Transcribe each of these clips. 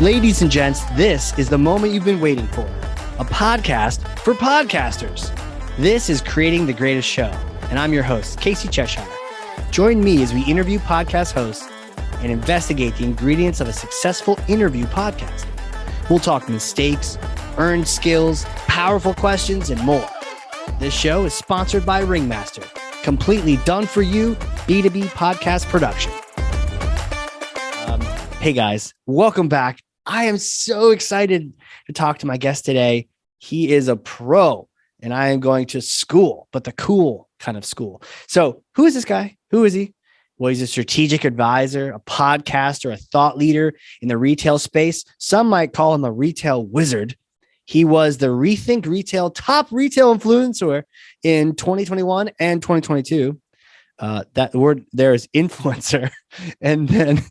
Ladies and gents, this is the moment you've been waiting for. A podcast for podcasters. This is Creating the Greatest Show, and I'm your host, Casey Cheshire. Join me as we interview podcast hosts and investigate the ingredients of a successful interview podcast. We'll talk mistakes, earned skills, powerful questions, and more. This show is sponsored by Ringmaster, completely done for you B2B podcast production. Hey guys, welcome back. I am so excited to talk to my guest today. He is a pro, and I am going to school, but the cool kind of school. So who is this guy? Who is he? Well, he's a strategic advisor, a podcaster, a thought leader in the retail space. Some might call him a retail wizard. He was the Rethink Retail top retail influencer in 2021 and 2022. That word there is influencer. And then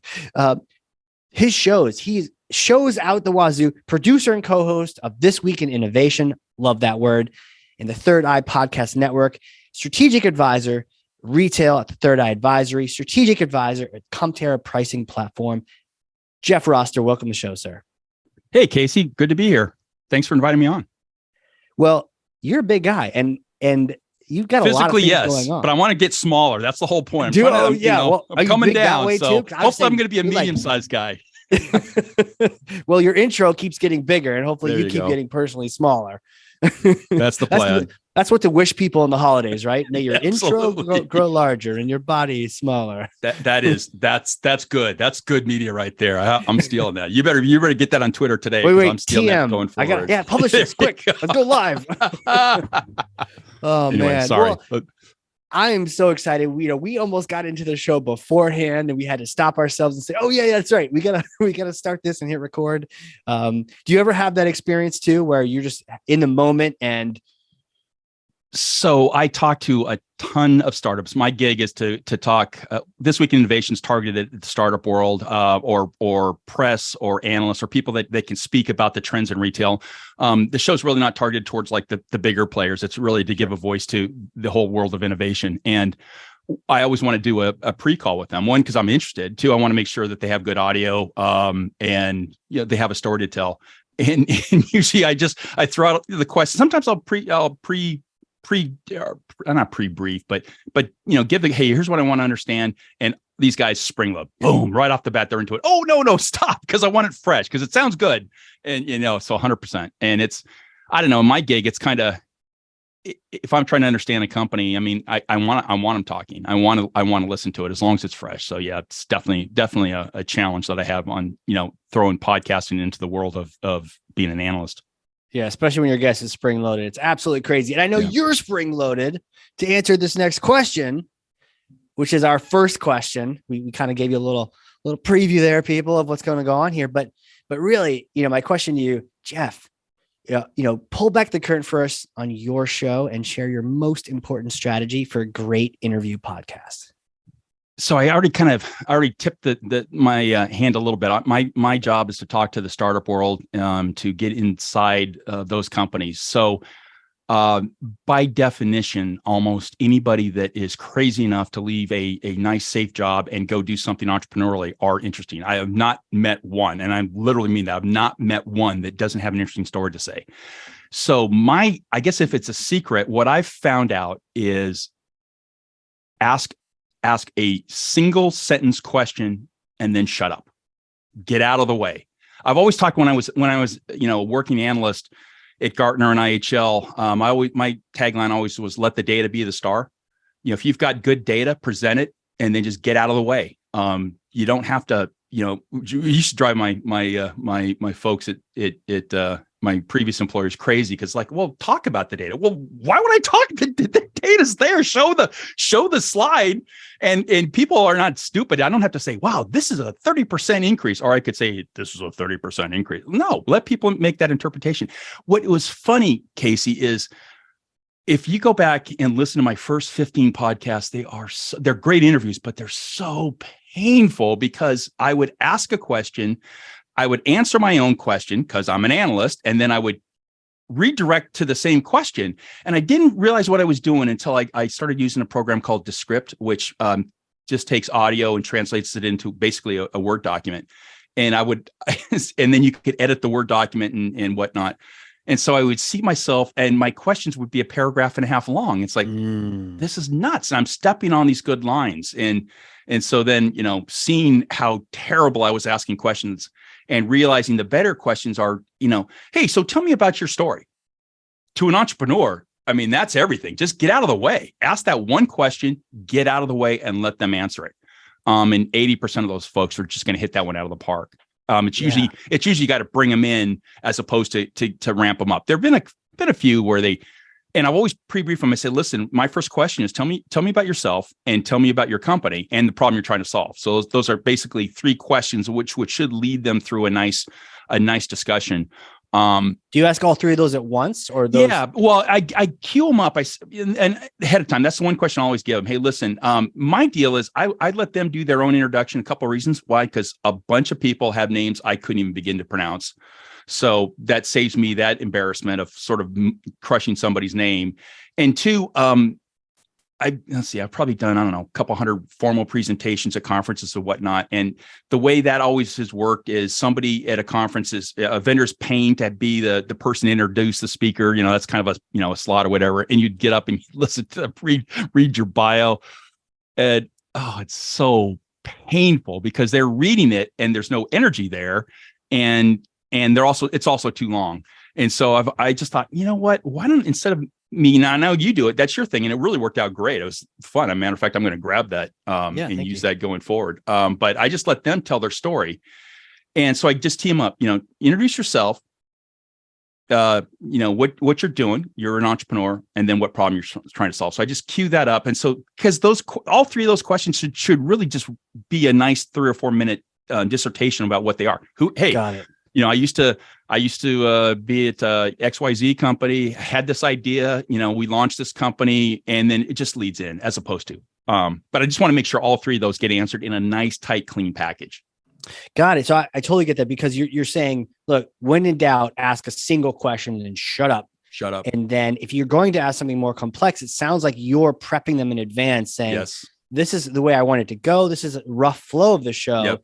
his shows, he shows out the wazoo, producer and co-host of This Week in Innovation. Love that word. In the Third Eye Podcast Network, strategic advisor, retail at the Third Eye Advisory, strategic advisor at Competera Pricing Platform. Jeff Roster, welcome to the show, sir. Hey, Casey, good to be here. Thanks for inviting me on. Well, you're a big guy, and you've got a lot of things going on. But I want to get smaller. That's the whole point. I'm coming down. So hopefully I'm going to be a medium-sized guy. Well, your intro keeps getting bigger, and hopefully you keep getting personally smaller. That's the plan. That's what to wish people in the holidays, right? May your intro grow larger and your body smaller. That's good. That's good media right there. I'm stealing that. You better get that on Twitter today. Wait, I'm stealing TM. that going forward. Publish this quick. Let's go live. Anyway, man, sorry. Well, I am so excited. We almost got into the show beforehand, and we had to stop ourselves and say, "Oh yeah, that's right. We gotta start this and hit record." Do you ever have that experience too, where you're just in the moment? And so I talk to a ton of startups. My gig is to talk This Week in Innovations targeted at the startup world, or press or analysts or people that they can speak about the trends in retail. The show's really not targeted towards like the bigger players. It's really to give a voice to the whole world of innovation. And I always want to do a pre-call with them. One, because I'm interested. Two, I want to make sure that they have good audio, and they have a story to tell. And usually I throw out the question. Sometimes I'll not pre-brief, but give hey, here's what I want to understand. And these guys spring load, boom, right off the bat, they're into it. Oh, no, stop. Because I want it fresh, because it sounds good. And, so 100%. And it's, I don't know, my gig, it's kind of, if I'm trying to understand a company, I mean, I want them talking. I want to listen to it as long as it's fresh. So yeah, it's definitely a challenge that I have on, throwing podcasting into the world of being an analyst. Yeah, especially when your guest is spring loaded. It's absolutely crazy. And I know you're spring loaded to answer this next question, which is our first question. We kind of gave you a little preview there, people, of what's going to go on here. But really, my question to you, Jeff, pull back the curtain for us on your show and share your most important strategy for a great interview podcast. So I already tipped my hand a little bit. My job is to talk to the startup world, to get inside those companies. So by definition, almost anybody that is crazy enough to leave a nice, safe job and go do something entrepreneurially are interesting. I have not met one, and I literally mean that. I've not met one that doesn't have an interesting story to say. So I guess if it's a secret, what I've found out is ask a single sentence question and then shut up. Get out of the way. I've always talked when I was working analyst at Gartner and IHL. My tagline always was, let the data be the star. If you've got good data, present it and then just get out of the way. You don't have to, you used to drive my folks at my previous employers crazy, because well, talk about the data. Well, why would I talk? The data's there. Show the slide, and people are not stupid. I don't have to say, wow, this is a 30% increase, or I could say this is a 30% increase. No, let people make that interpretation. What was funny, Casey, is if you go back and listen to my first 15 podcasts, they're great interviews, but they're so painful because I would ask a question, I would answer my own question because I'm an analyst, and then I would redirect to the same question. And I didn't realize what I was doing until I started using a program called Descript, which just takes audio and translates it into basically a Word document. and I would, and then you could edit the Word document and whatnot. And so I would see myself, and my questions would be a paragraph and a half long. It's like, this is nuts. And I'm stepping on these good lines. And so then, seeing how terrible I was asking questions and realizing the better questions are, hey, so tell me about your story. To an entrepreneur, I mean, that's everything. Just get out of the way. Ask that one question, get out of the way, and let them answer it. And 80% of those folks are just going to hit that one out of the park. It's usually got to bring them in as opposed to ramp them up. There've been a few where and I've always pre-briefed them. I said, listen, my first question is tell me about yourself and tell me about your company and the problem you're trying to solve. So those are basically 3 questions, which should lead them through a nice discussion. Do you ask all 3 of those at once, or those? Yeah, well, I queue them up. And ahead of time. That's the one question I always give them. Hey, listen, my deal is I let them do their own introduction. A couple of reasons why, because a bunch of people have names I couldn't even begin to pronounce. So that saves me that embarrassment of sort of crushing somebody's name. And 2, I've probably done, I don't know, a couple hundred formal presentations at conferences and whatnot. And the way that always has worked is somebody at a conference is a vendor's paying to be the person to introduce the speaker. That's kind of a slot or whatever. And you'd get up and listen to read your bio. And it's so painful because they're reading it and there's no energy there. And it's also too long. And so I just thought, you know what, why don't, instead of me, now I know you do it, that's your thing. And it really worked out great. It was fun. As a matter of fact, I'm going to grab that and use that going forward. But I just let them tell their story. And so I just tee them up, introduce yourself, what you're doing, you're an entrepreneur, and then what problem you're trying to solve. So I just cue that up. And so, because all 3 of those questions should really just be a nice 3 or 4 minute dissertation about what they are. Got it. I used to be at XYZ company, had this idea, we launched this company, and then it just leads in as opposed to. But I just want to make sure all 3 of those get answered in a nice, tight, clean package. Got it. So I totally get that, because you're saying, look, when in doubt, ask a single question and then shut up. Shut up. And then if you're going to ask something more complex, it sounds like you're prepping them in advance, saying, yes, this is the way I want it to go. This is a rough flow of the show. Yep.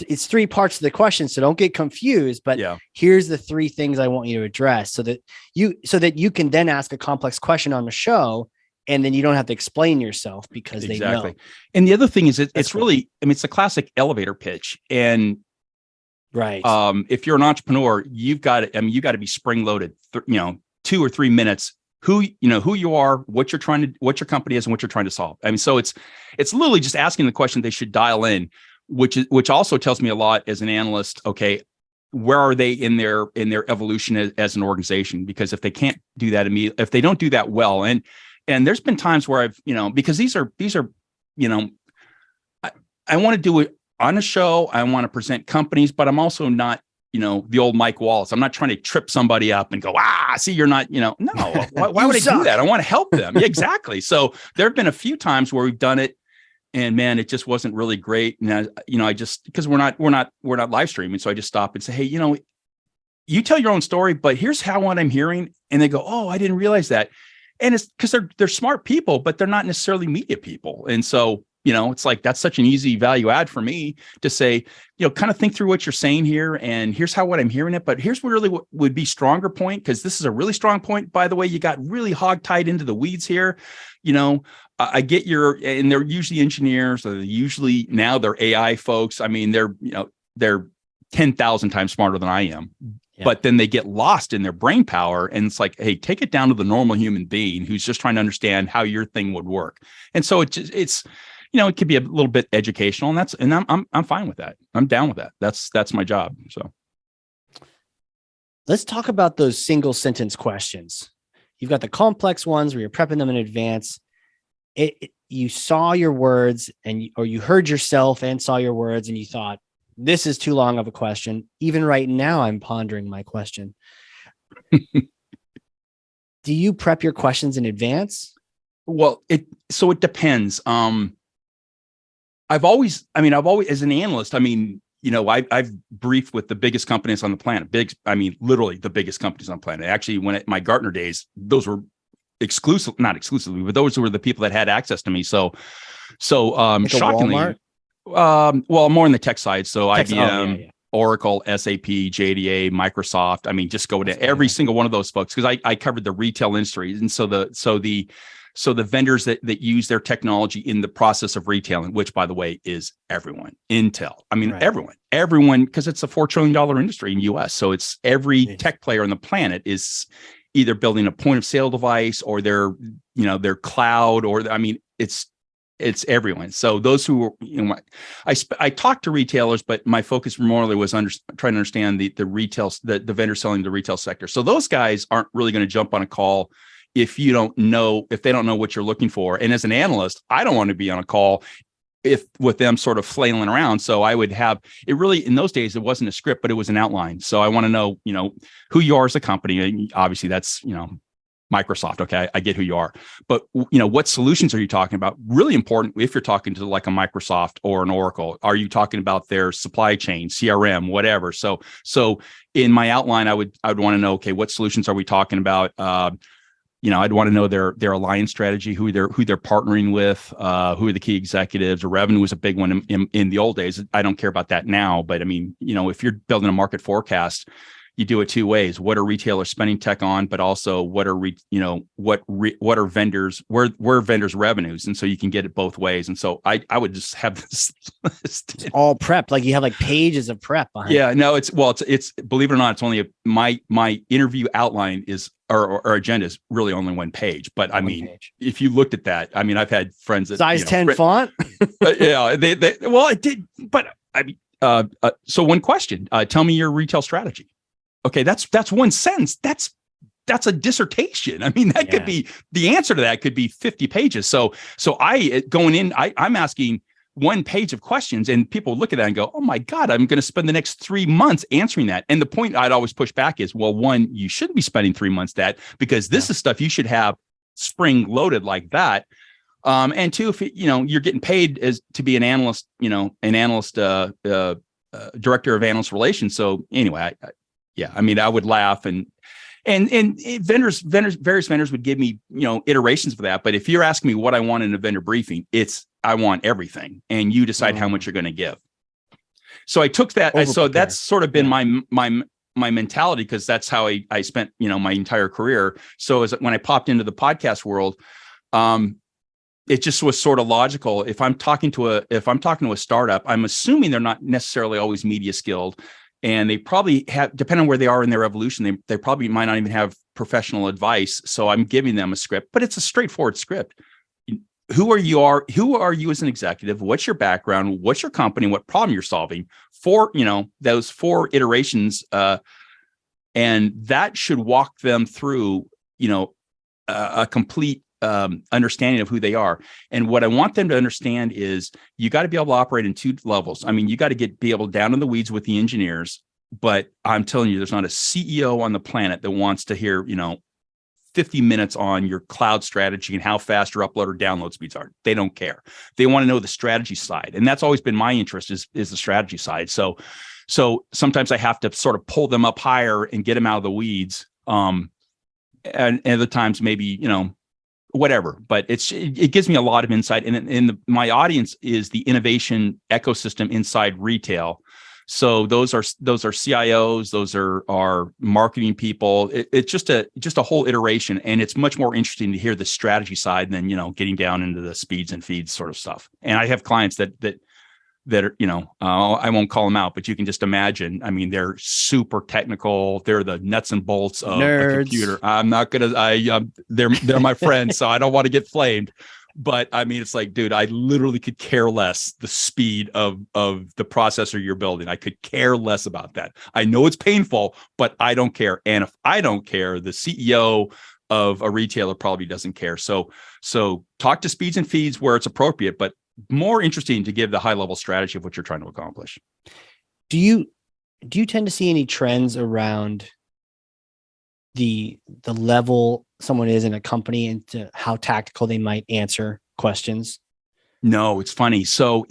It's 3 parts of the question, so don't get confused, but here's the 3 things I want you to address so that you can then ask a complex question on the show, and then you don't have to explain yourself because they know. And the other thing is it's cool. Really, it's a classic elevator pitch. And right. If you're an entrepreneur, you got to be spring loaded, 2 or 3 minutes, who you are, what your company is, and what you're trying to solve. I mean, so it's literally just asking the question they should dial in, which also tells me a lot as an analyst. Okay, where are they in their evolution as an organization? Because if they can't do that immediately, if they don't do that well, and there's been times where I've, because these are, I want to do it on a show. I want to present companies, but I'm also not, the old Mike Wallace. I'm not trying to trip somebody up and go, see, you're not, no, why would I do that? I want to help them. Yeah, exactly. So there have been a few times where we've done it, and man, it just wasn't really great. And I just, because we're not live streaming. So I just stop and say, hey, you tell your own story, but here's what I'm hearing. And they go, oh, I didn't realize that. And it's because they're smart people, but they're not necessarily media people. And so, it's like, that's such an easy value add for me to say, kind of think through what you're saying here. And here's what I'm hearing it. But here's what really would be stronger point, because this is a really strong point. By the way, you got really hog-tied into the weeds here. I get and they're usually engineers, or usually now they're AI folks. I mean, they're 10,000 times smarter than I am. Yeah. But then they get lost in their brain power, and it's like, hey, take it down to the normal human being who's just trying to understand how your thing would work. And so it's it could be a little bit educational, and I'm fine with that. I'm down with that. That's my job. So let's talk about those single sentence questions. You've got the complex ones where you're prepping them in advance. You saw your words, or you heard yourself and saw your words, and you thought, this is too long of a question. Even right now, I'm pondering my question. Do you prep your questions in advance? Well, it depends. I've always, as an analyst, I've briefed with the biggest companies on the planet. Literally the biggest companies on the planet. Actually, when at my Gartner days, those were not exclusively, but those were the people that had access to me. So like shockingly, Walmart? Well, more on the tech side. So IBM, Oracle, SAP, JDA, Microsoft. I mean, just go to every single one of those folks, because I covered the retail industry. And so the vendors that use their technology in the process of retailing, which by the way is everyone, Intel. I mean, everyone, because it's a $4 trillion industry in the US. So it's every tech player on the planet is either building a point of sale device or their cloud, or I mean, it's everyone. So those who, I talked to retailers, but my focus more was trying to understand the retail, the vendor selling the retail sector. So those guys aren't really going to jump on a call if they don't know what you're looking for. And as an analyst, I don't want to be on a call with them sort of flailing around. So I would have it really, in those days, it wasn't a script, but it was an outline. So I want to know, who you are as a company. And obviously that's, Microsoft. Okay. I get who you are, but what solutions are you talking about? Really important. If you're talking to like a Microsoft or an Oracle, are you talking about their supply chain, CRM, whatever? So in my outline, I would want to know, okay, what solutions are we talking about? I'd want to know their alliance strategy, who they're partnering with, who are the key executives. Revenue was a big one in the old days. I don't care about that now, but I mean, if you're building a market forecast, you do it two ways. What are retailers spending tech on, but also what are what are vendors, where are vendors' revenues, and so you can get it both ways. And so I would just have this list. It's all prep, like you have like pages of prep behind. Yeah, no, it's believe it or not, it's only my interview outline is or agenda is really only one page. But I mean, if you looked at that, I mean, I've had friends that size 10 font. Yeah, well, it did, but I mean, so one question: tell me your retail strategy. Okay, that's one sentence. That's a dissertation. I mean, that could be the answer to that could be 50 pages. So I going in, I'm asking one page of questions, and people look at that and go, "Oh my God, I'm going to spend the next 3 months answering that." And the point I'd always push back is, well, one, you shouldn't be spending 3 months that, because this is stuff you should have spring loaded like that. And two, if you're getting paid as to be an analyst, director of analyst relations. So anyway, I mean, I would laugh and various vendors would give me, iterations of that. But if you're asking me what I want in a vendor briefing, I want everything, and you decide how much you're going to give. So I took that. So that's sort of been my mentality, because that's how I spent, my entire career. So when I popped into the podcast world, it just was sort of logical. If I'm talking to a startup, I'm assuming they're not necessarily always media skilled. And they probably have, depending on where they are in their evolution, they probably might not even have professional advice. So I'm giving them a script, but it's a straightforward script. Who are you as an executive? What's your background? What's your company? What problem you're solving? Those 4 iterations, and that should walk them through, a complete understanding of who they are. And what I want them to understand is you got to be able to operate in 2 levels. I mean, you got to be able down in the weeds with the engineers, but I'm telling you, there's not a CEO on the planet that wants to hear, 50 minutes on your cloud strategy and how fast your upload or download speeds are. They don't care. They want to know the strategy side. And that's always been my interest is the strategy side. So sometimes I have to sort of pull them up higher and get them out of the weeds. And other times maybe, whatever, but it gives me a lot of insight. And my audience is the innovation ecosystem inside retail. So those are CIOs, those are marketing people. It's just a whole iteration, and it's much more interesting to hear the strategy side than getting down into the speeds and feeds sort of stuff. And I have clients that are, I won't call them out, but you can just imagine. I mean, they're super technical. They're the nuts and bolts of nerds. A computer. I'm not gonna. They're my friends, so I don't want to get flamed. But I mean, it's like, dude, I literally could care less the speed of the processor you're building. I could care less about that. I know it's painful, but I don't care. And if I don't care, the CEO of a retailer probably doesn't care. So talk to speeds and feeds where it's appropriate, but more interesting to give the high level strategy of what you're trying to accomplish. Do you tend to see any trends around the level someone is in a company and to how tactical they might answer questions? No, it's funny. So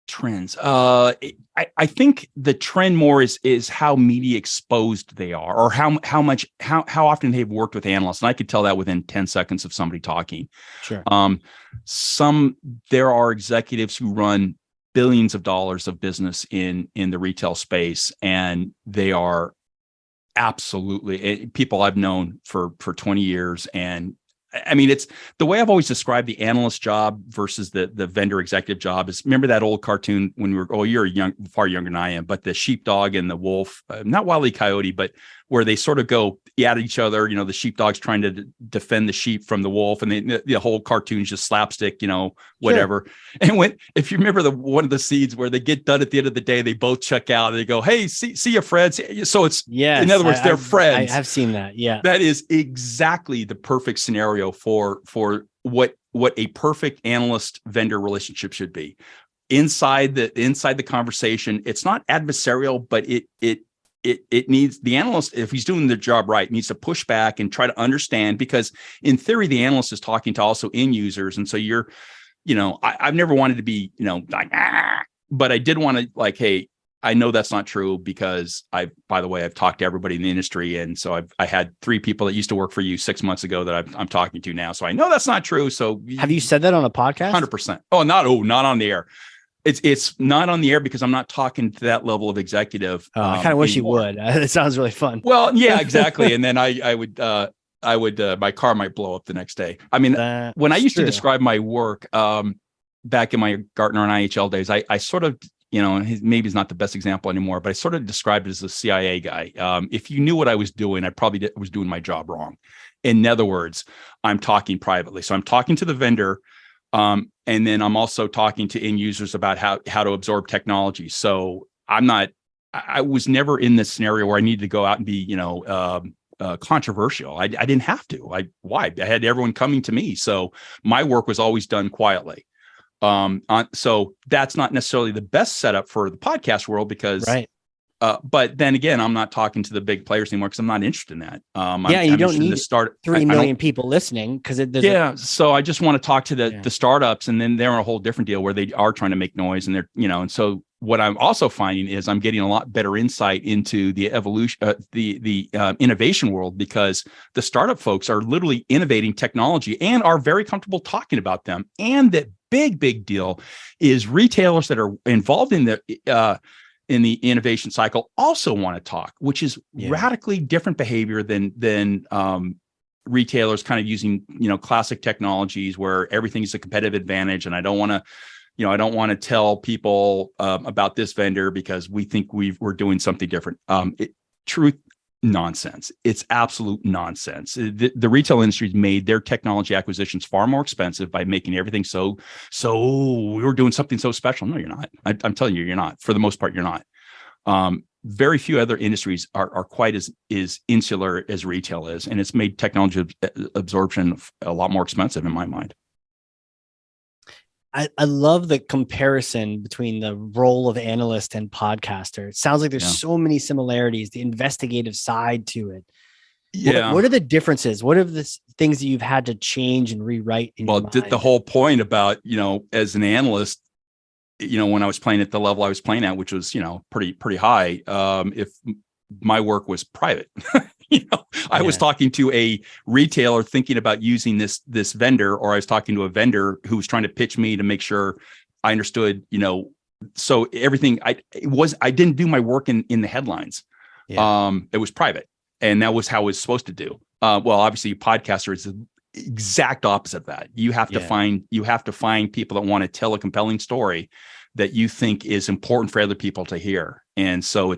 Trends. I think the trend more is how media exposed they are, or how often they've worked with analysts. And I could tell that within 10 seconds of somebody talking. Sure. There are executives who run billions of dollars of business in the retail space, and they are absolutely people I've known for 20 years. And I mean, it's the way I've always described the analyst job versus the vendor executive job is, remember that old cartoon when we were, you're far younger than I am, but the sheepdog and the wolf, not Wile E. Coyote, but where they sort of go at each other, the sheepdog's trying to defend the sheep from the wolf, and the whole cartoon's just slapstick, whatever. Sure. And if you remember one of the scenes where they get done at the end of the day, they both check out and they go, "Hey, see your friends." So it's, in other words, they're friends. I have seen that. Yeah. That is exactly the perfect scenario for what a perfect analyst vendor relationship should be. Inside the conversation, it's not adversarial, but it needs the analyst, if he's doing their job right, needs to push back and try to understand, because in theory, the analyst is talking to also end users. And so I've never wanted to be, but I did want to hey, I know that's not true, because I've talked to everybody in the industry. And so I had 3 people that used to work for you 6 months ago that I'm talking to now. So I know that's not true. So have you said that on a podcast? 100%. Not on the air. It's not on the air because I'm not talking to that level of executive. I kind of wish anymore. You would. It sounds really fun. Well, yeah, exactly. And then I would my car might blow up the next day. I mean, when I used to describe my work back in my Gartner and IHL days, I sort of, maybe he's not the best example anymore, but I sort of described it as a CIA guy. If you knew what I was doing, I probably was doing my job wrong. In other words, I'm talking privately. So I'm talking to the vendor. And then I'm also talking to end users about how to absorb technology. So I was never in this scenario where I needed to go out and be, controversial. I didn't have to. Why? I had everyone coming to me. So my work was always done quietly. So that's not necessarily the best setup for the podcast world, because right. But then again, I'm not talking to the big players anymore because I'm not interested in that. You don't need to start 3 million people listening, because so I just want to talk to the startups, and then they're on a whole different deal where they are trying to make noise, and they're and so what I'm also finding is I'm getting a lot better insight into the evolution, the innovation world, because the startup folks are literally innovating technology and are very comfortable talking about them. And the big deal is retailers that are involved in the innovation cycle also want to talk, which is radically different behavior than retailers kind of using, classic technologies where everything is a competitive advantage. And I don't want to tell people about this vendor because we think we're doing something different. Truth, nonsense. It's absolute nonsense. The retail industry's made their technology acquisitions far more expensive by making everything so we're doing something so special. No, you're not. I'm telling you're not. For the most part, you're not. Very few other industries are quite as insular as retail is, and it's made technology absorption a lot more expensive in my mind. I love the comparison between the role of analyst and podcaster. It sounds like there's so many similarities, the investigative side to it. Yeah. What are the differences? What are the things that you've had to change and rewrite in your mind? The whole point about, as an analyst, when I was playing at the level I was playing at, which was, pretty high, if my work was private, I was talking to a retailer thinking about using this vendor, or I was talking to a vendor who was trying to pitch me to make sure I understood, so everything I didn't do my work in the headlines. It was private, and that was how it was supposed to do. Well, obviously a podcaster is the exact opposite of that. You have to find people that want to tell a compelling story that you think is important for other people to hear. And so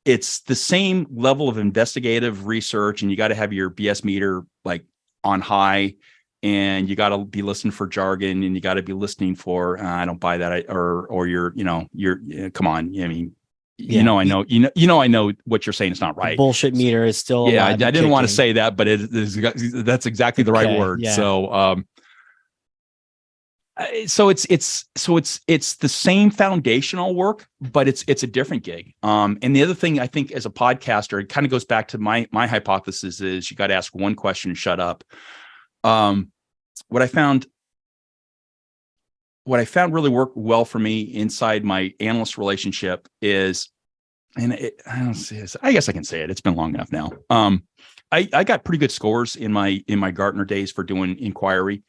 it's the same level of investigative research, and you got to have your BS meter like on high, and you got to be listening for jargon, and you got to be listening for I don't buy that, or you're come on. I mean, I know what you're saying is not right. The bullshit meter is still I didn't want to say that, but that's exactly the right word. Yeah. So it's the same foundational work, but it's a different gig. And the other thing I think as a podcaster, it kind of goes back to my hypothesis is you got to ask one question and shut up. What I found what I found really worked well for me inside my analyst relationship is, and I don't say this, I guess I can say it. It's been long enough now. I got pretty good scores in my Gartner days for doing inquiry.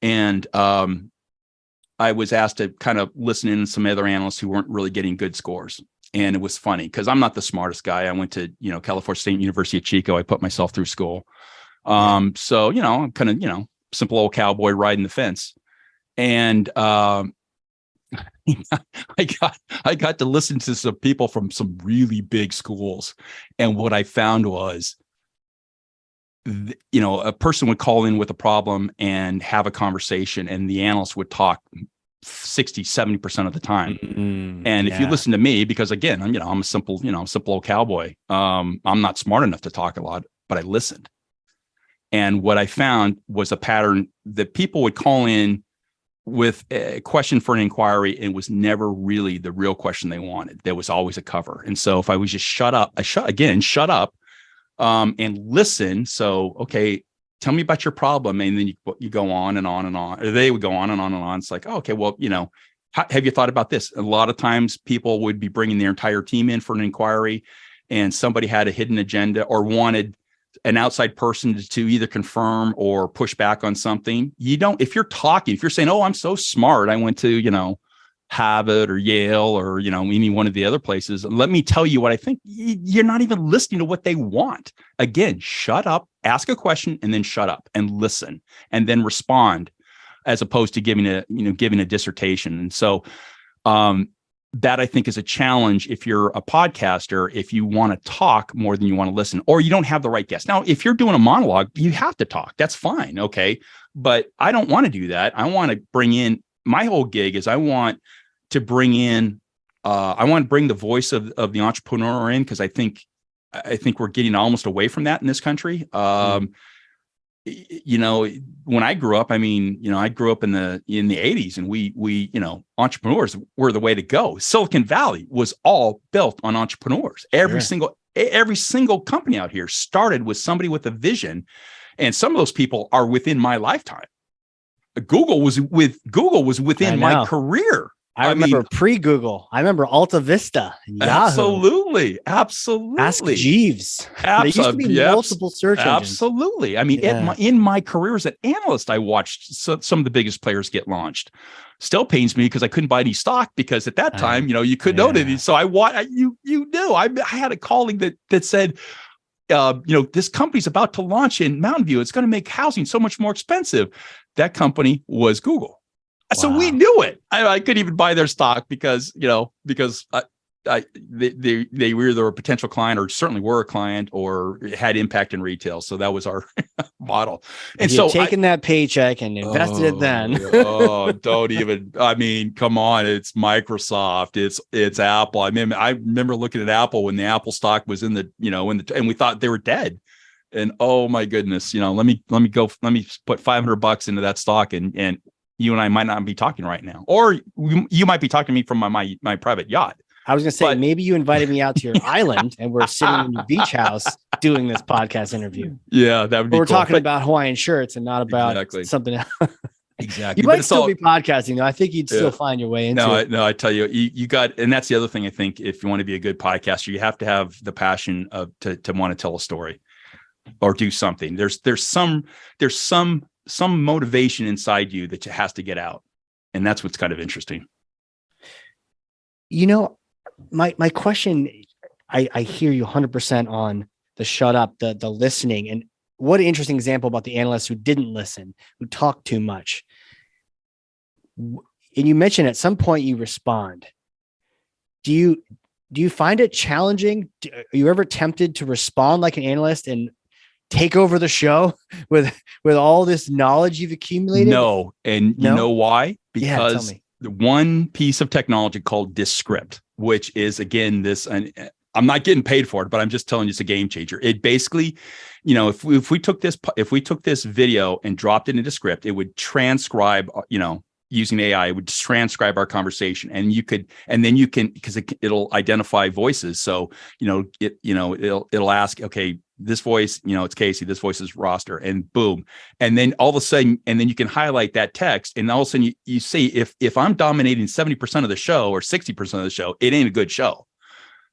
And I was asked to kind of listen in to some other analysts who weren't really getting good scores. And it was funny because I'm not the smartest guy. I went to, California State University at Chico. I put myself through school. So, I'm kind of, simple old cowboy riding the fence. And I got to listen to some people from some really big schools. And what I found was, a person would call in with a problem and have a conversation, and the analyst would talk 60-70% of the time. And if you listen to me, because again, I'm a simple old cowboy. I'm not smart enough to talk a lot, but I listened. And what I found was a pattern that people would call in with a question for an inquiry, and it was never really the real question they wanted. There was always a cover. And so if I was just shut up and listen. So, okay, tell me about your problem. And then you go on and on and on, or they would go on and on and on. It's like, oh, okay, well, have you thought about this? A lot of times people would be bringing their entire team in for an inquiry, and somebody had a hidden agenda or wanted an outside person to either confirm or push back on something. If you're saying, oh, I'm so smart, I went to, Harvard or Yale or, any one of the other places, let me tell you what I think. You're not even listening to what they want. Again, shut up, ask a question, and then shut up and listen, and then respond, as opposed to giving a dissertation. And so, that I think is a challenge if you're a podcaster, if you want to talk more than you want to listen, or you don't have the right guest. Now, if you're doing a monologue, you have to talk. That's fine. Okay. But I don't want to do that. I want to bring in, my whole gig is I want to bring the voice of the entrepreneur in, because I think we're getting almost away from that in this country. When I grew up, I grew up in the 80s, and we entrepreneurs were the way to go. Silicon Valley was all built on entrepreneurs. Every single company out here started with somebody with a vision. And some of those people are within my lifetime. Google was within my career. I remember pre-Google. I remember Alta Vista, Yahoo. Absolutely. Ask Jeeves. There used to be multiple search engines. Absolutely. In my career as an analyst, I watched some of the biggest players get launched. Still pains me because I couldn't buy any stock, because at that time, you couldn't own it. So I had a colleague that said, this company's about to launch in Mountain View. It's going to make housing so much more expensive. That company was Google. Wow. So we knew it. I couldn't even buy their stock because they were either a potential client, or certainly were a client, or had impact in retail. So that was our model. And so taking that paycheck and invested it then. Don't even. Come on. It's Microsoft. It's Apple. I remember looking at Apple when the Apple stock was in the and we thought they were dead. And oh my goodness, let me put $500 into that stock, and you and I might not be talking right now, or you might be talking to me from my private yacht. I was going to say, maybe you invited me out to your island, and we're sitting in your beach house doing this podcast interview. Yeah, that would be We're talking about Hawaiian shirts and not about something else. Exactly. You might still be podcasting, though. I think you'd still find your way into it. No, I tell you got, and that's the other thing. I think if you want to be a good podcaster, you have to have the passion to want to tell a story or do something. There's some motivation inside you that has to get out. And that's what's kind of interesting. My question, I hear you 100% on the shut up, the listening. And what an interesting example about the analysts who didn't listen, who talked too much. And you mentioned at some point you respond. Do you find it challenging? Are you ever tempted to respond like an analyst and take over the show with all this knowledge you've accumulated? No. And you know why? Because tell me. The one piece of technology called Descript, which is, again, and I'm not getting paid for it, but I'm just telling you, it's a game changer. It basically, if we took this video and dropped it into Descript, it would transcribe, using AI, it would transcribe our conversation, and then you can, because it'll identify voices. So, it'll ask, okay, this voice, it's Casey, this voice is Roster, and boom. And then all of a sudden, and then you can highlight that text, and all of a sudden you see if I'm dominating 70% of the show or 60% of the show, it ain't a good show.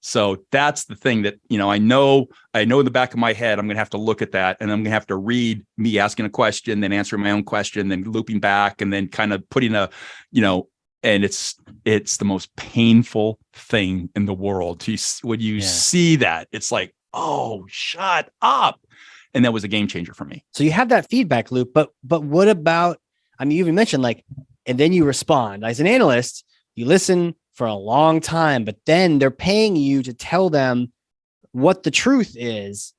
So that's the thing that, I know in the back of my head, I'm going to have to look at that, and I'm going to have to read me asking a question, then answering my own question, then looping back, and then kind of putting and it's the most painful thing in the world. When you see that, it's like, oh, shut up. And that was a game changer for me. So you have that feedback loop, but what about, you even mentioned and then you respond. As an analyst, you listen for a long time, but then they're paying you to tell them what the truth is.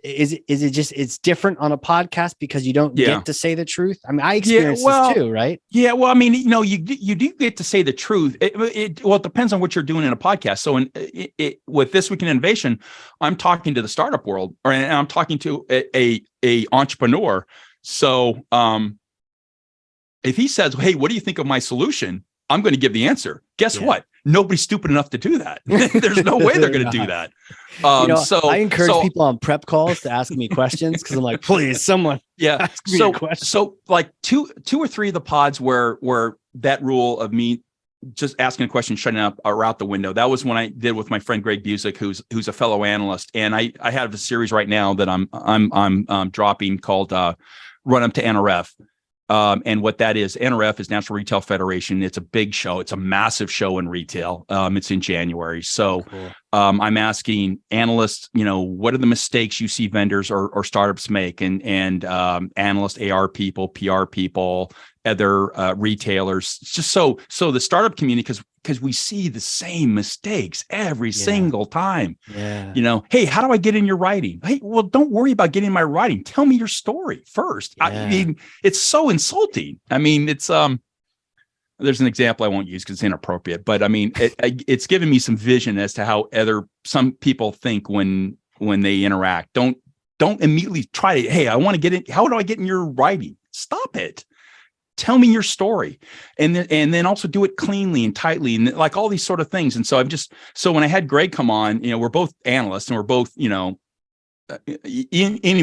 Is it just, it's different on a podcast because you don't get to say the truth? I experience this too, right? Yeah. Well, you do get to say the truth. It depends on what you're doing in a podcast. So with This Week in Innovation, I'm talking to the startup world, and I'm talking to a entrepreneur. So if he says, hey, what do you think of my solution? I'm going to give the answer. Guess what? Nobody's stupid enough to do that. There's no way they're going to do that. So I encourage people on prep calls to ask me questions, because I'm like, please, someone ask me a question. So like two or three of the pods where that rule of me just asking a question, shutting up, are out the window. That was when I did with my friend Greg Busick, who's a fellow analyst, and I have a series right now that I'm dropping called Run Up to NRF. And what that is, NRF is National Retail Federation. It's a big show. It's a massive show in retail. It's in January. So cool. I'm asking analysts, what are the mistakes you see vendors or startups make? And analyst AR people, PR people, other retailers, just so the startup community, because we see the same mistakes every single time. Yeah. Hey, how do I get in your writing? Hey, well, don't worry about getting my writing. Tell me your story first. It's so insulting. It's there's an example I won't use because it's inappropriate, but it's given me some vision as to how some people think when they interact. Don't immediately try to, hey, I want to get in. How do I get in your writing? Stop it. Tell me your story, and then also do it cleanly and tightly, and like all these sort of things. And so when I had Greg come on, we're both analysts, and we're both, any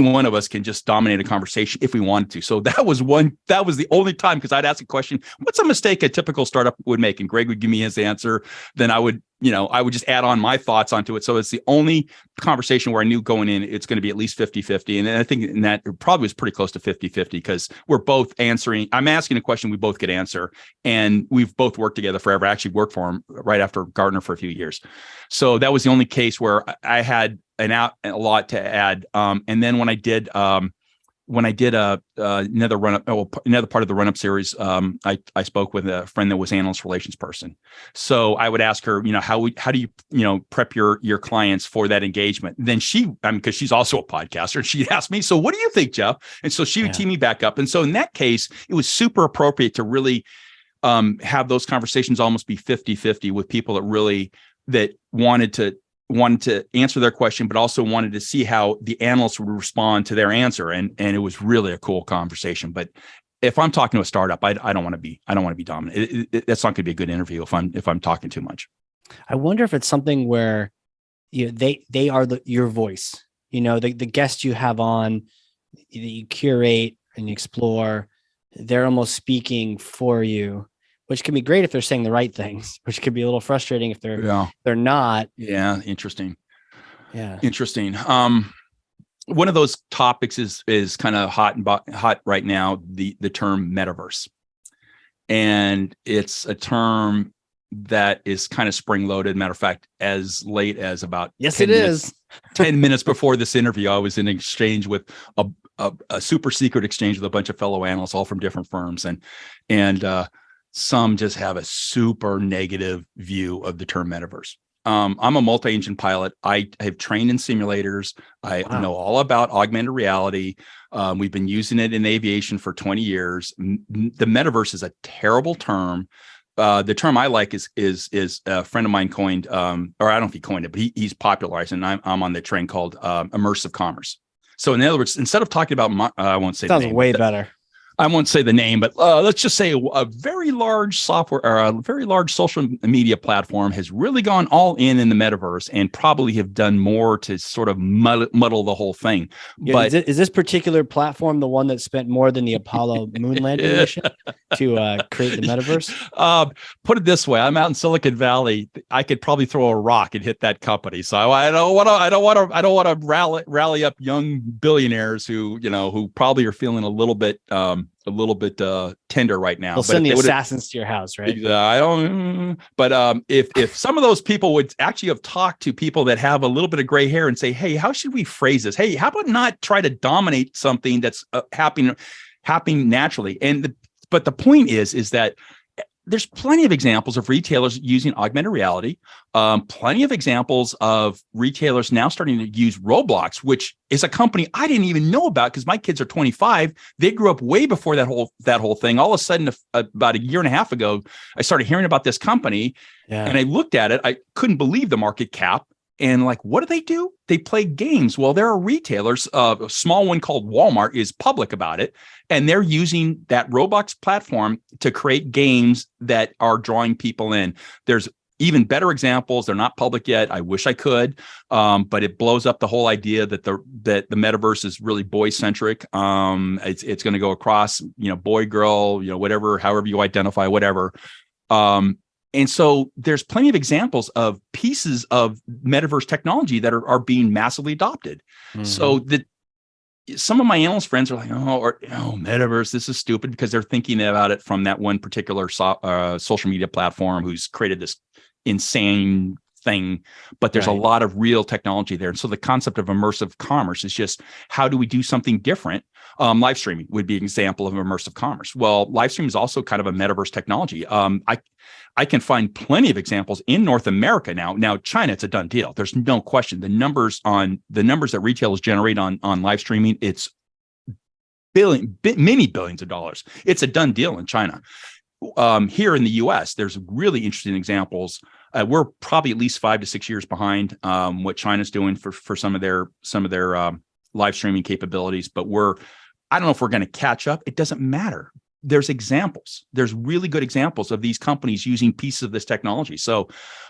one of us can just dominate a conversation if we wanted to. So that was the only time, because I'd ask a question, what's a mistake a typical startup would make? And Greg would give me his answer. Then I would just add on my thoughts onto it. So it's the only conversation where I knew going in, it's going to be at least 50-50. And I think in that it probably was pretty close to 50-50, because we're both answering. I'm asking a question we both could answer, and we've both worked together forever. I actually worked for him right after Gartner for a few years. So that was the only case where I had a lot to add. And then when I did another another part of the run up series, I spoke with a friend that was analyst relations person. So I would ask her, how do you prep your clients for that engagement? And then because she's also a podcaster, she'd ask me, so what do you think, Jeff? And so she would tee me back up. And so in that case, it was super appropriate to really have those conversations almost be 50-50 with people that wanted to answer their question, but also wanted to see how the analysts would respond to their answer. And it was really a cool conversation. But if I'm talking to a startup, I don't want to be dominant. That's not going to be a good interview if I'm talking too much. I wonder if it's something where they are your voice, the guests you have on, you curate and you explore, they're almost speaking for you, which can be great if they're saying the right things, which could be a little frustrating if they're not. Yeah. Interesting. Yeah. Interesting. One of those topics is kind of hot right now, the term metaverse. And it's a term that is kind of spring loaded. Matter of fact, as late as about 10 minutes before this interview, I was in exchange with a super secret exchange with a bunch of fellow analysts, all from different firms. And some just have a super negative view of the term metaverse. I'm a multi-engine pilot. I have trained in simulators. I know all about augmented reality. We've been using it in aviation for 20 years. The metaverse is a terrible term. The term I like is a friend of mine coined, or I don't know if he coined it, but he's popularized, and I'm on the train called immersive commerce. So in other words, instead of talking about, I won't say sounds the name, way better. I won't say the name, but let's just say a very large software or a very large social media platform has really gone all in the metaverse and probably have done more to sort of muddle the whole thing. Yeah, But is this particular platform the one that spent more than the Apollo moon landing mission to create the metaverse? Put it this way: I'm out in Silicon Valley. I could probably throw a rock and hit that company. So I don't want to rally up young billionaires who probably are feeling a little bit tender right now. They'll send the assassins to your house, right? I don't. But if some of those people would actually have talked to people that have a little bit of gray hair and say, hey, how should we phrase this? Hey, how about not try to dominate something that's happening naturally? But the point is that there's plenty of examples of retailers using augmented reality. Plenty of examples of retailers now starting to use Roblox, which is a company I didn't even know about because my kids are 25. They grew up way before that whole thing. All of a sudden, about a year and a half ago, I started hearing about this company, and I looked at it. I couldn't believe the market cap. And like, what do? They play games. Well, there are retailers. A small one called Walmart is public about it. And they're using that Roblox platform to create games that are drawing people in. There's even better examples. They're not public yet. I wish I could. But it blows up the whole idea that the metaverse is really boy centric. It's going to go across, boy, girl, whatever, however you identify, whatever. And so there's plenty of examples of pieces of metaverse technology that are being massively adopted. Mm-hmm. So some of my analyst friends are like, metaverse, this is stupid, because they're thinking about it from that one particular social media platform who's created this insane thing, but there's a lot of real technology there. And so the concept of immersive commerce is just, how do we do something different? Live streaming would be an example of immersive commerce. Well, live streaming is also kind of a metaverse technology. I can find plenty of examples in North America now. Now, China, it's a done deal. There's no question. The numbers that retailers generate on live streaming, it's many billions of dollars. It's a done deal in China. Here in the U.S., there's really interesting examples. We're probably at least 5 to 6 years behind what China's doing for some of their live streaming capabilities. But I don't know if we're going to catch up. It doesn't matter. There's examples. There's really good examples of these companies using pieces of this technology. So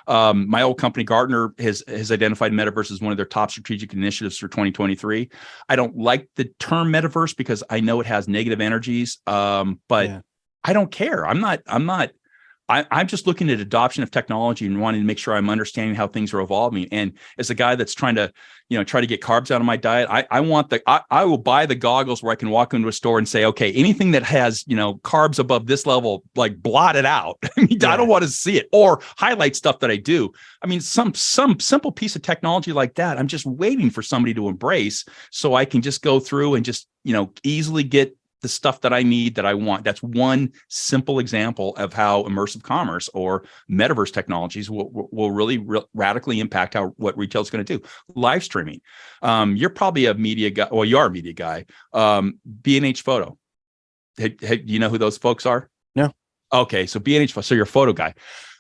my old company, Gartner, has identified metaverse as one of their top strategic initiatives for 2023. I don't like the term metaverse because I know it has negative energies, but I don't care. I'm just looking at adoption of technology and wanting to make sure I'm understanding how things are evolving. And as a guy that's trying to, try to get carbs out of my diet, I will buy the goggles where I can walk into a store and say, okay, anything that has, carbs above this level, like blot it out. I don't want to see it, or highlight stuff that I do. Some simple piece of technology like that, I'm just waiting for somebody to embrace so I can just go through and just, easily get the stuff that I need, that I want. That's one simple example of how immersive commerce or metaverse technologies will really radically impact what retail is going to do. Live streaming. You're probably a media guy. Well, you are a media guy. B&H Photo. Hey, you know who those folks are? No. Okay, so B&H Photo. So you're a photo guy.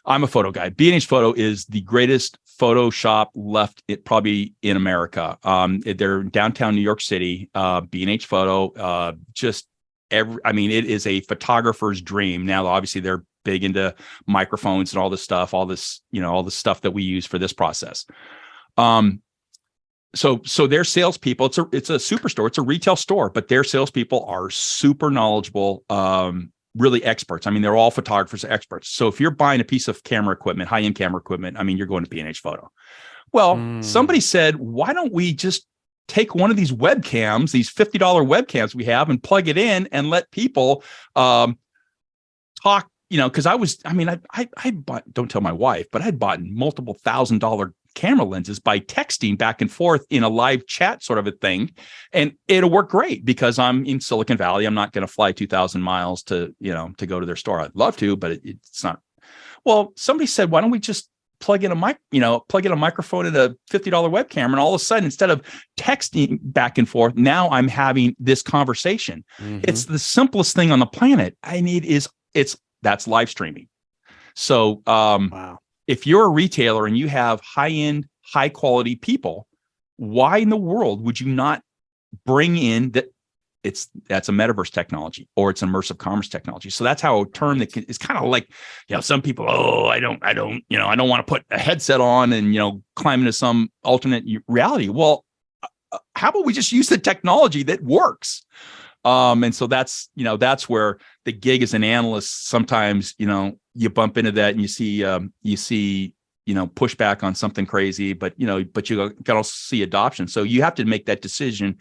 I'm a photo guy. B&H Photo is the greatest photo shop left probably in America. They're downtown New York City. B&H Photo, it is a photographer's dream. Now, obviously, they're big into microphones and all the stuff that we use for this process. So their salespeople, it's a superstore, it's a retail store, but their salespeople are super knowledgeable, really experts. They're all photographers, experts. So if you're buying a piece of camera equipment, high-end camera equipment, you're going to B&H Photo. Well, somebody said, why don't we just take one of these webcams, these $50 webcams we have, and plug it in and let people talk, because I bought, don't tell my wife, but I'd bought multiple $1,000 camera lenses by texting back and forth in a live chat sort of a thing. And it'll work great because I'm in Silicon Valley. I'm not going to fly 2,000 miles to go to their store. I'd love to, but it's not. Well, somebody said, why don't we just plug in a microphone and a $50 webcam, and all of a sudden, instead of texting back and forth, now I'm having this conversation. Mm-hmm. It's the simplest thing on the planet. That's live streaming. So, wow. If you're a retailer and you have high-end, high-quality people, why in the world would you not bring in that's a metaverse technology, or it's immersive commerce technology. So that's how a term that is kind of like, some people, I don't want to put a headset on and, climb into some alternate reality. Well, how about we just use the technology that works? And so that's where the gig as an analyst, sometimes, you bump into that and you see pushback on something crazy, but you can also see adoption. So you have to make that decision.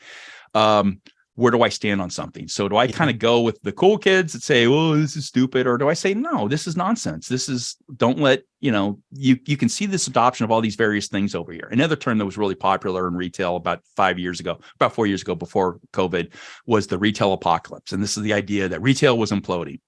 Where do I stand on something? So do I kind of go with the cool kids that say, oh, this is stupid? Or do I say, no, this is nonsense. Don't let, you can see this adoption of all these various things over here. Another term that was really popular in retail about 4 years ago, before COVID, was the retail apocalypse. And this is the idea that retail was imploding.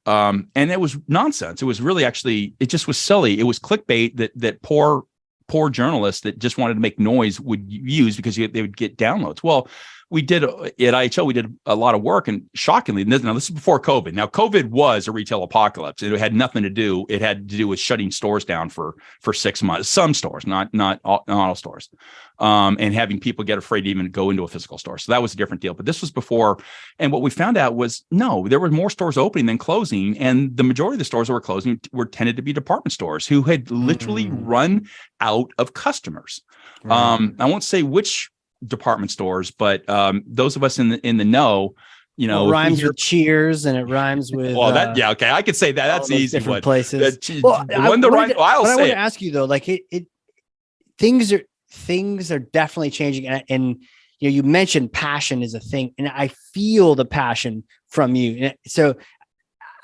And it was nonsense. It was really it just was silly. It was clickbait that poor journalists that just wanted to make noise would use because they would get downloads. Well, we did at IHL, we did a lot of work, and shockingly, now this is before COVID. Now, COVID was a retail apocalypse. It had nothing to do. It had to do with shutting stores down for 6 months. Some stores, not all stores, and having people get afraid to even go into a physical store. So that was a different deal. But this was before, and what we found out was no, there were more stores opening than closing, and the majority of the stores that were closing tended to be department stores who had literally run out of customers. Right. I won't say which department stores, but those of us in the know, it rhymes with Cheers, and it rhymes with okay, I could say that. That's easy. Different places. I want to ask you though, like things are definitely changing, and you mentioned passion is a thing, and I feel the passion from you. So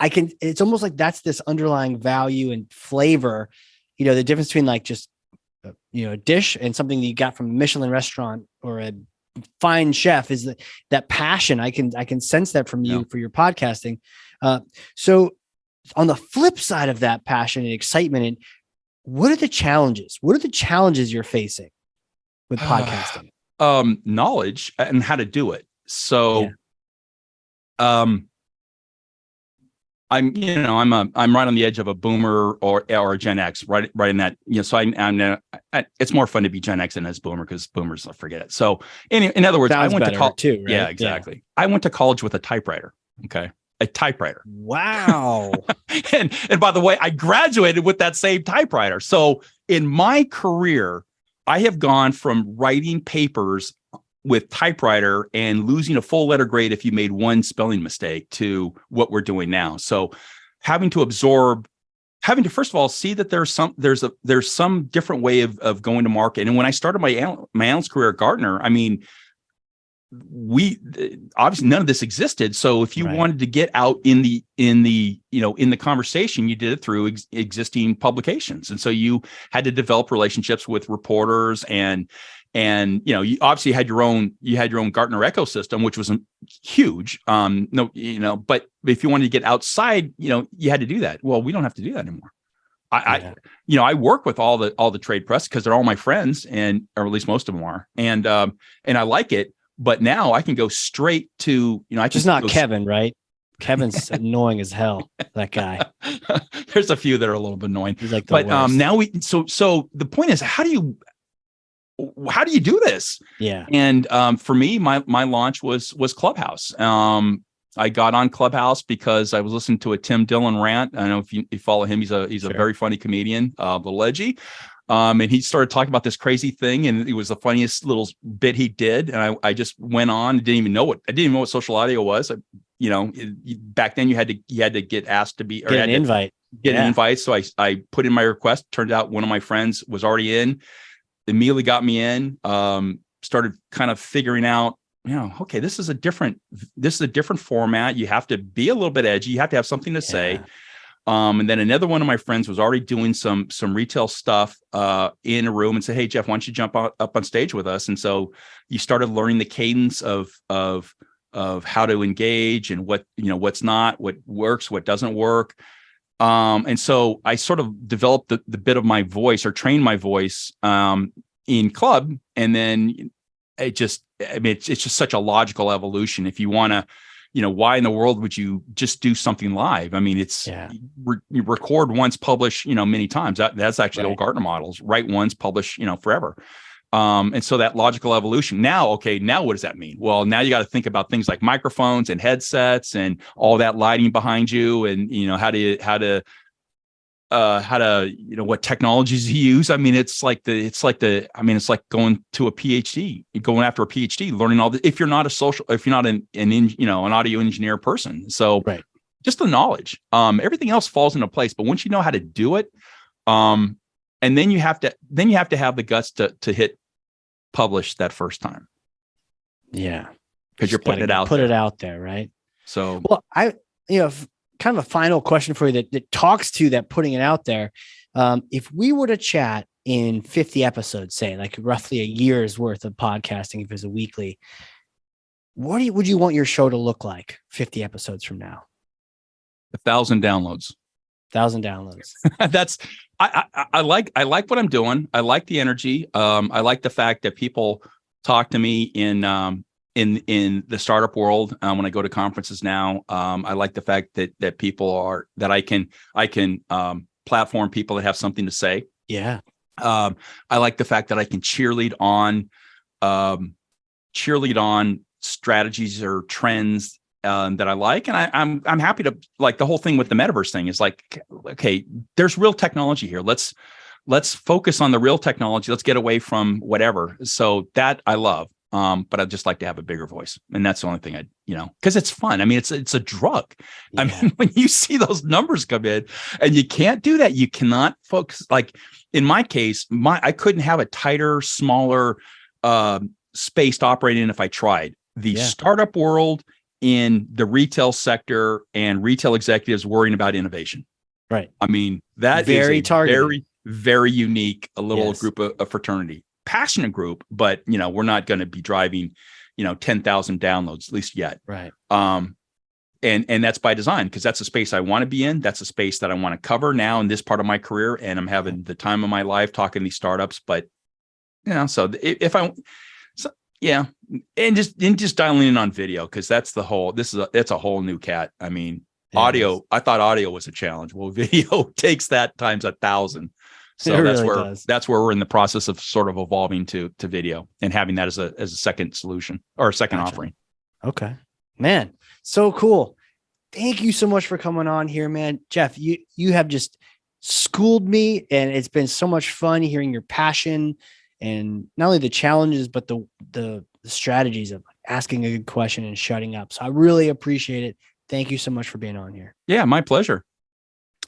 it's almost like that's this underlying value and flavor. The difference between like just a dish and something that you got from a Michelin restaurant or a fine chef is that passion. I can sense that from you for your podcasting. So on the flip side of that passion and excitement, and what are the challenges? What are the challenges you're facing with podcasting? Knowledge and how to do it. So, I'm right on the edge of a boomer or a Gen X, right in that, so it's more fun to be Gen X than as boomer, because boomers, I forget it. So in other words, I went to college too, right? Yeah, exactly. Yeah. I went to college with a typewriter. Okay. A typewriter. Wow. and by the way, I graduated with that same typewriter. So in my career, I have gone from writing papers with typewriter and losing a full letter grade if you made one spelling mistake to what we're doing now. So having to first of all see that there's some different way of going to market. And when I started my analyst career at Gartner, I mean, we obviously none of this existed. So if you wanted to get out in the conversation, you did it through existing publications. And so you had to develop relationships with reporters and you obviously had your own Gartner ecosystem, which was huge. But if you wanted to get outside, you had to do that. Well, we don't have to do that anymore. I work with all the trade press because they're all my friends, or at least most of them are. And I like it, but now I can go straight to, just not Kevin, right? Kevin's annoying as hell. That guy. There's a few that are a little bit annoying. He's like the worst. Now so the point is, how do you do this? Yeah. And for me, my launch was Clubhouse. I got on Clubhouse because I was listening to a Tim Dillon rant. I don't know if you follow him. He's a very funny comedian, little edgy. And he started talking about this crazy thing, and it was the funniest little bit he did. And I just went on. I didn't even know what social audio was. Back then you had to get asked to be, or get an invite. Get an invite. So I put in my request. Turned out one of my friends was already in. Immediately got me in. Started kind of figuring out, okay, this is a different format. You have to be a little bit edgy. You have to have something to say. And then another one of my friends was already doing some retail stuff in a room and said, "Hey, Jeff, why don't you jump up on stage with us?" And so you started learning the cadence of how to engage and what's not, what works, what doesn't work. And so I sort of developed the bit of my voice, or trained my voice in club. And then it's just such a logical evolution. If you want to, why in the world would you just do something live? I mean, it's you record once, publish, many times. That's actually old Gartner models. Write once, publish, forever. And so that logical evolution now, okay, now what does that mean? Well, now you got to think about things like microphones and headsets and all that lighting behind you, and how to what technologies you use. I mean, it's like going to a PhD, going after a PhD, learning all the, if you're not an audio engineer person. So right. Just the knowledge, everything else falls into place. But once you know how to do it, and then you have to have the guts to hit publish that first time. Yeah. Because you're putting it out there. Right. So, well, kind of a final question for you that talks to that putting it out there. If we were to chat in 50 episodes, say like roughly a year's worth of podcasting, if it's a weekly, would you want your show to look like 50 episodes from now? 1,000 downloads. 1,000 downloads. That's I like what I'm doing. I like the energy. I like the fact that people talk to me in the startup world when I go to conferences now. I like the fact that people are that I can platform people that have something to say. Yeah. I like the fact that I can cheerlead on strategies or trends that I like, and I'm happy to, like, the whole thing with the metaverse thing is like, okay, there's real technology here. Let's focus on the real technology. Let's get away from whatever. So that I love. But I'd just like to have a bigger voice, and that's the only thing because it's fun. I mean, it's a drug. Yeah. I mean, when you see those numbers come in, and you can't do that, you cannot focus. Like in my case, I couldn't have a tighter, smaller space to operate in if I tried. The startup world, in the retail sector, and retail executives worrying about innovation. Right. I mean, that very is a targeted, very, very unique, a little group of fraternity. Passionate group, but we're not going to be driving 10,000 downloads, at least yet. Right. And that's by design, because that's a space I want to be in. That's a space that I want to cover now in this part of my career, and I'm having the time of my life talking to these startups. But so if I and just dialing in on video, because that's it's a whole new cat. I mean, audio. I thought audio was a challenge. Well, video takes that times 1,000. So that's where we're in the process of sort of evolving to video, and having that as a second solution, or a second offering. Okay, man. So cool. Thank you so much for coming on here, man. Jeff, you have just schooled me, and it's been so much fun hearing your passion, and not only the challenges, but the strategies of asking a good question and shutting up. So I really appreciate it. Thank you so much for being on here. Yeah, my pleasure.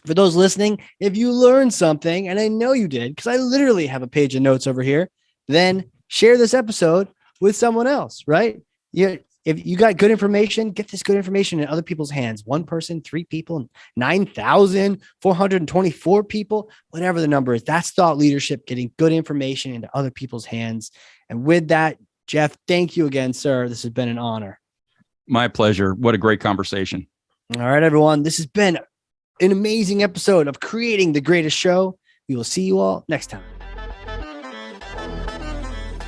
For those listening, if you learned something, and I know you did, because I literally have a page of notes over here, then share this episode with someone else, right? If you got good information, get this good information in other people's hands. 1 person, 3 people, 9,424 people, whatever the number is. That's thought leadership, getting good information into other people's hands. And with that, Jeff, thank you again, sir. This has been an honor. My pleasure. What a great conversation. All right, everyone. This has been an amazing episode of Creating the Greatest Show. We will see you all next time.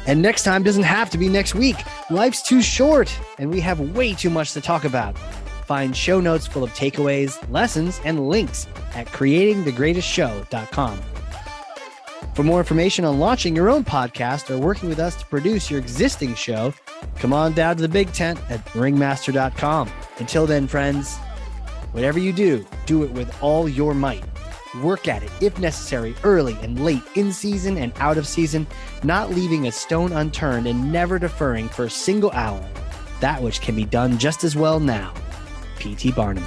And next time doesn't have to be next week. Life's too short, and we have way too much to talk about. Find show notes full of takeaways, lessons, and links at creatingthegreatestshow.com. For more information on launching your own podcast or working with us to produce your existing show, come on down to the big tent at ringmaster.com. Until then, friends, whatever you do, do it with all your might. Work at it, if necessary, early and late, in season and out of season, not leaving a stone unturned and never deferring for a single hour that which can be done just as well now. P.T. Barnum.